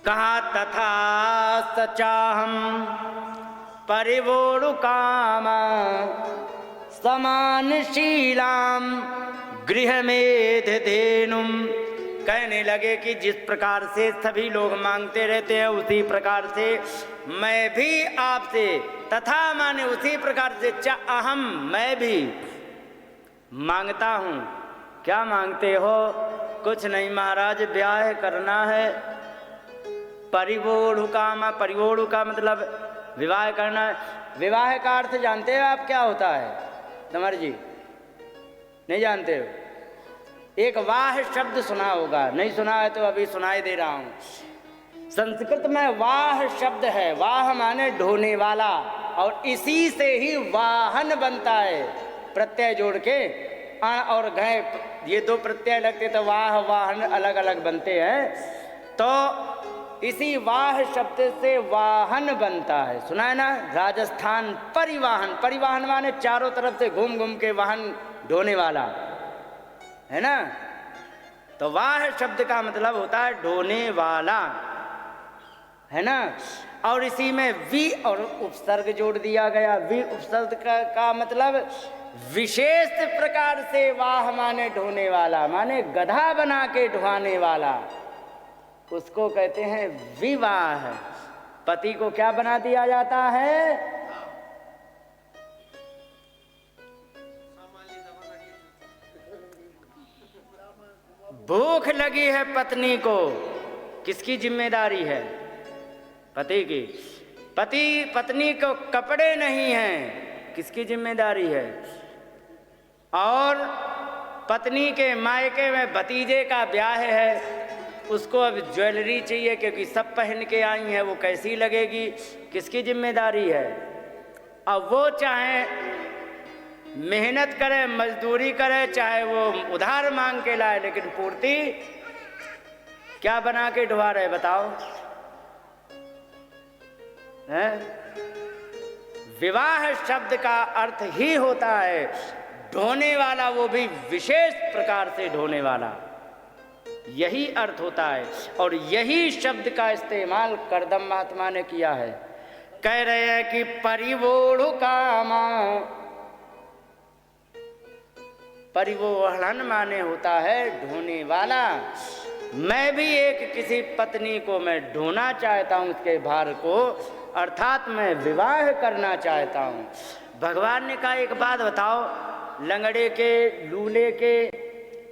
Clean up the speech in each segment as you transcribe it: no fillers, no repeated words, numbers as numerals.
कहा तथा सचाहम परिवोरुकाम समानशीलाम गृहमेधिधेनुम। कहने लगे कि जिस प्रकार से सभी लोग मांगते रहते हैं उसी प्रकार से मैं भी आपसे, तथा माने उसी प्रकार से, अहम मैं भी मांगता हूँ। क्या मांगते हो? कुछ नहीं महाराज, ब्याह करना है। परिवोढ़ुकाम, परिवोढ़ु का मतलब विवाह करना है। विवाह का अर्थ जानते हो आप क्या होता है तमर जी? नहीं जानते हो? एक वाह शब्द सुना होगा, नहीं सुना है तो अभी सुनाई दे रहा हूं। संस्कृत में वाह शब्द है। वाह माने ढोने वाला, और इसी से ही वाहन बनता है। प्रत्यय जोड़ के अ और घय, ये दो प्रत्यय लगते तो वाह वाहन अलग अलग बनते हैं। तो इसी वाह शब्द से वाहन बनता है। सुना है ना? राजस्थान परिवाहन, परिवाहन माने चारों तरफ से घूम घूम के वाहन ढोने वाला, है ना? तो वाह शब्द का मतलब होता है ढोने वाला, है ना? और इसी में वी और उपसर्ग जोड़ दिया गया। वी उपसर्ग का मतलब विशेष प्रकार से वाह माने ढोने वाला, माने गधा बना के ढुआने वाला, उसको कहते हैं विवाह। पति को क्या बना दिया जाता है? भूख लगी है पत्नी को, किसकी जिम्मेदारी है? पति की। पत्नी को कपड़े नहीं हैं, किसकी जिम्मेदारी है? और पत्नी के मायके में भतीजे का ब्याह है, उसको अब ज्वेलरी चाहिए क्योंकि सब पहन के आई हैं, वो कैसी लगेगी, किसकी जिम्मेदारी है? अब वो चाहे मेहनत करे, मजदूरी करे, चाहे वो उधार मांग के लाए, लेकिन पूर्ति क्या बना के ढुआ रहे बताओ? है? विवाह शब्द का अर्थ ही होता है ढोने वाला, वो भी विशेष प्रकार से ढोने वाला, यही अर्थ होता है। और यही शब्द का इस्तेमाल करदम महात्मा ने किया है। कह रहे हैं कि परिवोढ़ु कामा, परिवोहन माने होता है ढोने वाला। मैं भी एक किसी पत्नी को मैं ढोना चाहता हूं, उसके भार को, अर्थात मैं विवाह करना चाहता हूं। भगवान ने कहा एक बात बताओ, लंगड़े के, लूले के,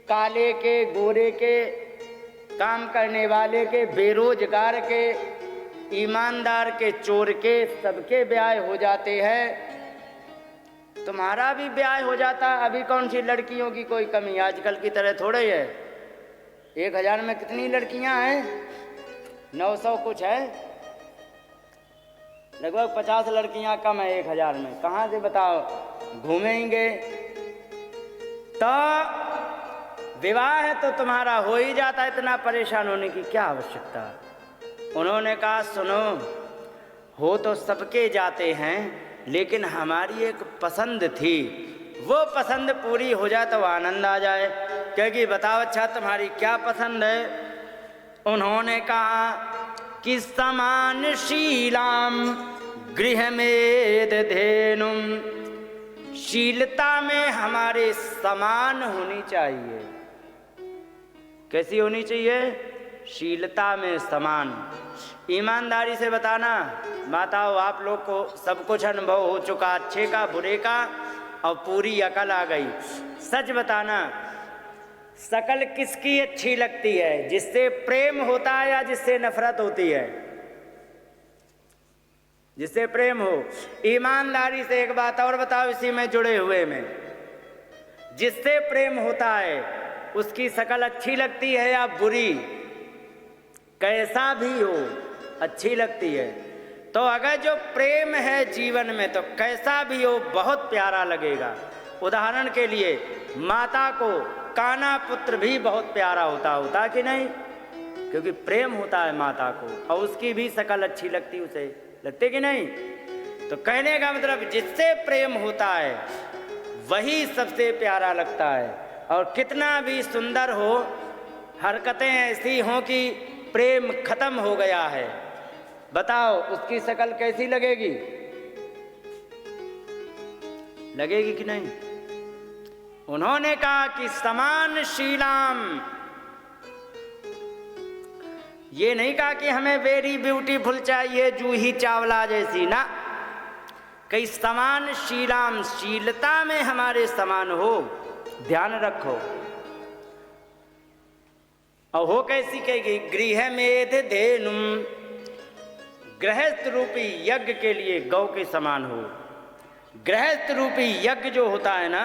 काले के, गोरे के, काम करने वाले के, बेरोजगार के, ईमानदार के, चोर के, सबके ब्याह हो जाते हैं। तुम्हारा भी ब्याह हो जाता। अभी कौन सी लड़कियों की कोई कमी? आजकल की तरह थोड़े है। 1000 में कितनी लड़कियां हैं? 900 कुछ है, लगभग 50 लड़कियां कम है 1000 में। कहाँ से बताओ घूमेंगे? तो विवाह तो तुम्हारा हो ही जाता, इतना परेशान होने की क्या आवश्यकता? उन्होंने कहा सुनो, हो तो सबके जाते हैं, लेकिन हमारी एक पसंद थी, वो पसंद पूरी हो जाए तो आनंद आ जाए। क्योंकि बताओ अच्छा तुम्हारी क्या पसंद है? उन्होंने कहा कि समानशीलाम गृहमेधिधेनुम, शीलता में हमारे समान होनी चाहिए। कैसी होनी चाहिए? शीलता में समान। ईमानदारी से बताना माताओं, आप लोग को सब कुछ अनुभव हो चुका, अच्छे का बुरे का, और पूरी अकल आ गई। सच बताना, शकल किसकी अच्छी लगती है? जिससे प्रेम होता है या जिससे नफरत होती है? जिससे प्रेम हो। ईमानदारी से एक बात और बताओ इसी में जुड़े हुए में, जिससे प्रेम होता है उसकी शकल अच्छी लगती है या बुरी? कैसा भी हो अच्छी लगती है। तो अगर जो प्रेम है जीवन में, तो कैसा भी हो बहुत प्यारा लगेगा। उदाहरण के लिए माता को काना पुत्र भी बहुत प्यारा होता कि नहीं? क्योंकि प्रेम होता है माता को, और उसकी भी शकल अच्छी लगती, उसे लगते कि नहीं? तो कहने का मतलब जिससे प्रेम होता है वही सबसे प्यारा लगता है। और कितना भी सुंदर हो, हरकतें ऐसी हों कि प्रेम खत्म हो गया है, बताओ उसकी शक्ल कैसी लगेगी? लगेगी कि नहीं? उन्होंने कहा कि समान शीलाम, ये नहीं कहा कि हमें वेरी ब्यूटीफुल चाहिए जूही चावला जैसी, ना, कई समान शीलाम, शीलता में हमारे समान हो, ध्यान रखो। और हो कैसी कहेगी? गृह मेध धेनुम, गृहस्थ रूपी यज्ञ के लिए गौ के समान हो। गृहस्थ रूपी यज्ञ जो होता है ना,